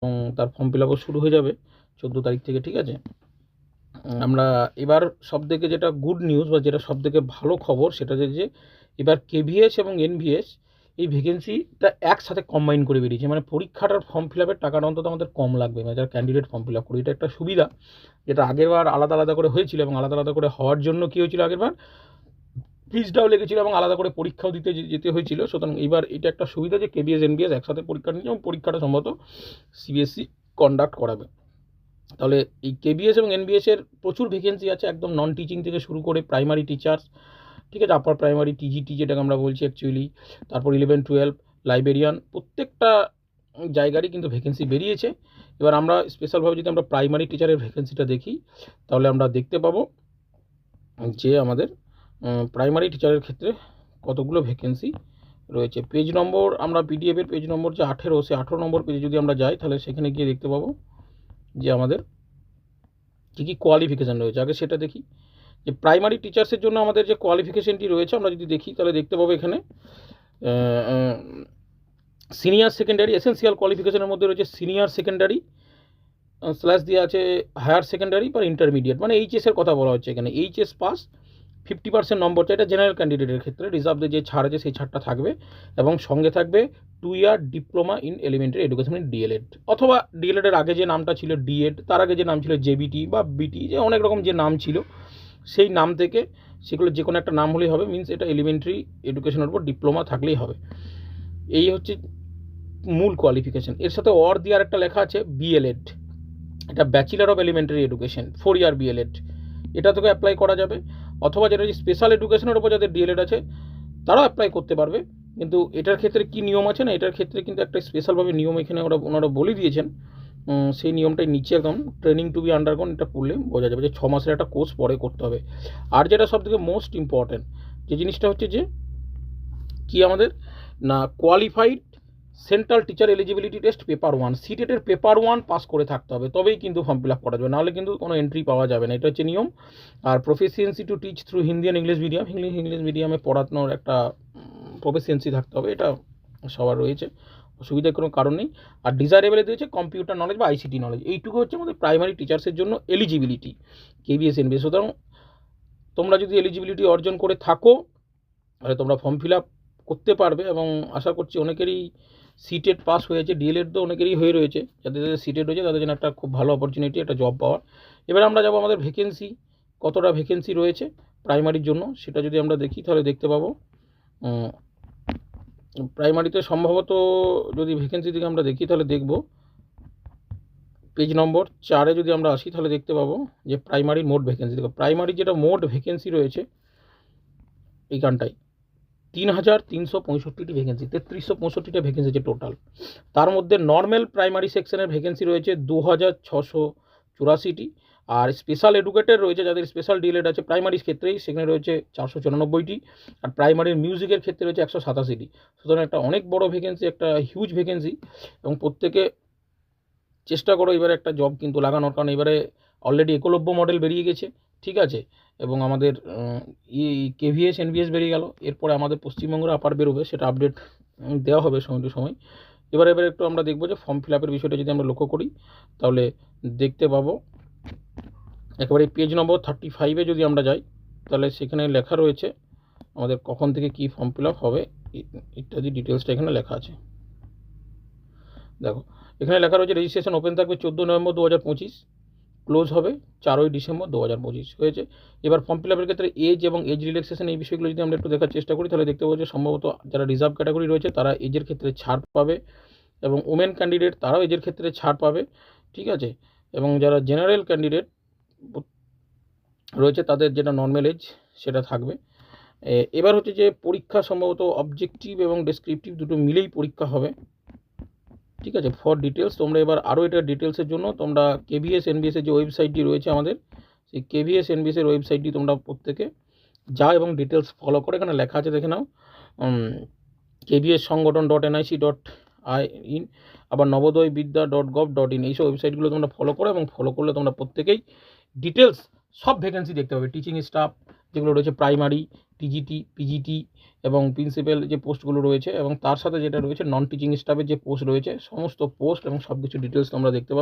এবং তার form fill আপও শুরু হয়ে যাবে 14 তারিখ থেকে, ঠিক আছে। আমরা এবার সবথেকে যেটা গুড নিউজ বা যেটা সবথেকে ভালো খবর সেটা যে এবার কেভিএস এবং এনভিএস এই ভ্যাকেন্সিটা একসাথে কম্বাইন করে বেরিয়েছে, মানে পরীক্ষাটার ফর্ম ফিল আপের টাকাটা অন্তত আমাদের কম লাগবে, মানে যারা ক্যান্ডিডেট ফর্ম ফিল আপ করি, এটা একটা সুবিধা। যেটা আগেরবার আলাদা আলাদা করে হয়েছিল এবং আলাদা আলাদা করে হওয়ার জন্য কী হয়েছিল, আগেরবার ফিজটাও লেগেছিল এবং আলাদা করে পরীক্ষাও দিতে যেতে হয়েছিল। সুতরাং এবার এটা একটা সুবিধা যে কেবিএস এনবিএস একসাথে পরীক্ষা নিচ্ছে এবং পরীক্ষাটা সম্ভবত সিবিএসসি কন্ডাক্ট করাবে। তাহলে এই কেবিএস এবং এনবিএসের প্রচুর ভ্যাকেন্সি আছে, একদম নন টিচিং থেকে শুরু করে প্রাইমারি টিচার্স, ঠিক আছে, আপার প্রাইমারি টিজিটি যেটাকে আমরা বলছি অ্যাকচুয়ালি, তারপর 11-12 লাইব্রেরিয়ান, প্রত্যেকটা জায়গারই কিন্তু ভ্যাকেন্সি বেরিয়েছে। এবার আমরা স্পেশালভাবে যদি আমরা প্রাইমারি টিচারের ভ্যাকেন্সিটা দেখি তাহলে আমরা দেখতে পাবো যে আমাদের প্রাইমারি টিচারের ক্ষেত্রে কতগুলো ভ্যাকেন্সি রয়েছে। পেজ নম্বর আমরা পিডিএফের পেজ নম্বর যে 18, সে 18 নম্বর পেজে যদি আমরা যাই তাহলে সেখানে গিয়ে দেখতে পাবো যে আমাদের কী কী কোয়ালিফিকেশান রয়েছে। আগে সেটা দেখি যে প্রাইমারি টিচার্সের জন্য আমাদের যে কোয়ালিফিকেশানটি রয়েছে আমরা যদি দেখি তাহলে দেখতে পাবো এখানে সিনিয়র সেকেন্ডারি এসেন্সিয়াল কোয়ালিফিকেশানের মধ্যে রয়েছে সিনিয়র সেকেন্ডারি স্ল্যাশ দিয়ে আছে হায়ার সেকেন্ডারি বা ইন্টারমিডিয়েট, মানে এইচএসের কথা বলা হচ্ছে এখানে। এইচএস পাস 50% নম্বর চাই, এটা জেনারেল ক্যান্ডিডেটের ক্ষেত্রে। রিজার্ভদের যে ছাড় আছে সেই ছাড়টা থাকবে এবং সঙ্গে থাকবে 2 year diploma in elementary education in DElEd, অথবা ডিএলএডের আগে যে নামটা ছিল ডিএড, তার আগে যে নাম ছিল জেবিটি বা বিটি, যে অনেক রকম যে নাম ছিল সেই নাম থেকে সেগুলো যে কোনো একটা নাম হলেই হবে, মিনস এটা এলিমেন্টারি এডুকেশনের উপর ডিপ্লোমা থাকলেই হবে। এই হচ্ছে মূল কোয়ালিফিকেশান। এর সাথে অর দিয়ে আরেকটা লেখা আছে বিএলএড, এটা bachelor of elementary education 4 year BElEd, এটা থেকে অ্যাপ্লাই করা যাবে। অথবা যেটা স্পেশাল এডুকেশনের উপর যাদের ডিএলএড আছে তারাও অ্যাপ্লাই করতে পারবে। কিন্তু এটার ক্ষেত্রে কি নিয়ম আছে না, এটার ক্ষেত্রে কিন্তু একটা স্পেশালভাবে নিয়ম এখানে ওনারা বলে দিয়েছেন। সেই নিয়মটাই নিচে একদম ট্রেনিং টু বি আন্ডারগন, এটা পড়লে বোঝা যাবে যে 6 মাসের একটা কোর্স পরে করতে হবে। আর যেটা সবথেকে মোস্ট ইম্পর্ট্যান্ট যে জিনিসটা হচ্ছে যে কি আমাদের না qualified central teacher eligibility test paper 1, সিটেটের পেপার 1 পাস করে থাকতে হবে, তবেই কিন্তু ফর্ম ফিল আপ করা যাবে, নাহলে কিন্তু কোনো এন্ট্রি পাওয়া যাবে না, এটা হচ্ছে নিয়ম। আর proficiency to teach through Hindi and English medium, English মিডিয়ামে পড়ানোর একটা প্রফিসিয়েন্সি থাকতে হবে, এটা সবার রয়েছে, অসুবিধার কোনো কারণ নেই। আর ডিজায়ারেবলে দিয়েছে কম্পিউটার নলেজ বা আইসিটি নলেজ, এইটুকু হচ্ছে আমাদের প্রাইমারি টিচার্সের জন্য এলিজিবিলিটি কেবিএস এনবিএস। সুতরাং তোমরা যদি এলিজিবিলিটি অর্জন করে থাকো তাহলে তোমরা ফর্ম ফিল আপ করতে পারবে এবং আশা করছি অনেকেরই সিটেট পাস হয়েছে, ডিএলএড তো অনেকেরই হয়ে রয়েছে, যাদের যাদের সিটেট হয়েছে তাদের জন্য একটা খুব ভালো অপরচুনিটি একটা জব পাওয়ার। এবার আমরা যাবো আমাদের ভ্যাকেন্সি, কতটা ভ্যাকেন্সি রয়েছে প্রাইমারির জন্য সেটা যদি আমরা দেখি তাহলে দেখতে পাবো প্রাইমারিতে সম্ভবত যদি ভ্যাকেন্সি দিকে আমরা দেখি তাহলে দেখব পেজ নম্বর 4-এ যদি আমরা আসি তাহলে দেখতে পাবো যে প্রাইমারির মোট ভ্যাকেন্সি, দেখো প্রাইমারির যেটা মোট ভ্যাকেন্সি রয়েছে এইখানটায় 3,365টি ভ্যাকেন্সি, 3,365টা ভ্যাকেন্সি আছে টোটাল। তার মধ্যে নর্মাল প্রাইমারি সেকশনের ভ্যাকেন্সি রয়েছে 2,684টি, আর স্পেশাল এডুকেটেড রয়েছে যাদের স্পেশাল ডিএলএড আছে প্রাইমারির ক্ষেত্রেই, সেখানে রয়েছে 494টি, আর প্রাইমারির মিউজিকের ক্ষেত্রে রয়েছে 187টি। সুতরাং একটা অনেক বড় ভ্যাকেন্সি, একটা হিউজ ভ্যাকেন্সি, এবং প্রত্যেকে চেষ্টা করো এবারে একটা জব কিন্তু লাগানোর, কারণ এবারে অলরেডি একলব্য মডেল বেরিয়ে গেছে, ঠিক আছে, এবং আমাদের কেভিএস এনভিএস বেরিয়ে গেল, এরপরে আমাদের পশ্চিমবঙ্গের আপার বেরোবে, সেটা আপডেট দেওয়া হবে সময় টু সময়। এবার একটু আমরা দেখবো যে ফর্ম ফিল আপের বিষয়টা যদি আমরা লক্ষ্য করি তাহলে দেখতে পাবো একেবারে পেজ নম্বর 35-এ যদি আমরা যাই তাহলে সেখানে লেখা রয়েছে আমাদের কখন থেকে কি ফর্ম ফিল আপ হবে ইত্যাদি ডিটেলসটা এখানে লেখা আছে। দেখো এখানে লেখা রয়েছে রেজিস্ট্রেশন ওপেন থাকবে 14 নভেম্বর 2025, ক্লোজ হবে 4 ডিসেম্বর 2025 হয়েছে। এবার ফর্ম ফিল আপের ক্ষেত্রে এজ এবং এজ রিল্যাক্সেশন এই বিষয়গুলো যদি আমরা একটু দেখার চেষ্টা করি তাহলে দেখতে পাবো যে সম্ভবত যারা রিজার্ভ ক্যাটাগরি রয়েছে তারা এজের ক্ষেত্রে ছাড় পাবে, এবং ওমেন ক্যান্ডিডেট তারাও এজের ক্ষেত্রে ছাড় পাবে, ঠিক আছে, এবং যারা জেনারেল ক্যান্ডিডেট রয়েছে তাদের যেটা নর্মাল এজ সেটা থাকবে। এবার হচ্ছে যে পরীক্ষা সম্ভবত অবজেক্টিভ এবং ডেসক্রিপটিভ দুটো মিলেই পরীক্ষা হবে, ঠিক আছে। ফর ডিটেলস তোমরা এবার আরও এটা ডিটেলসের জন্য তোমরা কেভিএস এনবিএসের যে ওয়েবসাইটটি রয়েছে আমাদের, সেই কেভিএস এনবিএসের ওয়েবসাইটটি তোমরা প্রত্যেকে যাও এবং ডিটেলস ফলো করে, এখানে লেখা আছে দেখে নাও kvssangaton.nic.in, আবার navodayvidya.gov.in, এইসব ওয়েবসাইটগুলো তোমরা ফলো করো, এবং ফলো করলে তোমরা প্রত্যেকেই ডিটেলস সব ভ্যাকেন্সি দেখতে পাবে। টিচিং স্টাফ যেগুলো রয়েছে প্রাইমারি, টিজিটি, পিজিটি এবং প্রিন্সিপাল যে পোস্টগুলো রয়েছে এবং তার সাথে যেটা রয়েছে নন টিচিং স্টাফের যে পোস্ট রয়েছে সমস্ত পোস্ট এবং সব কিছু ডিটেলস তোমরা দেখতে পাবে।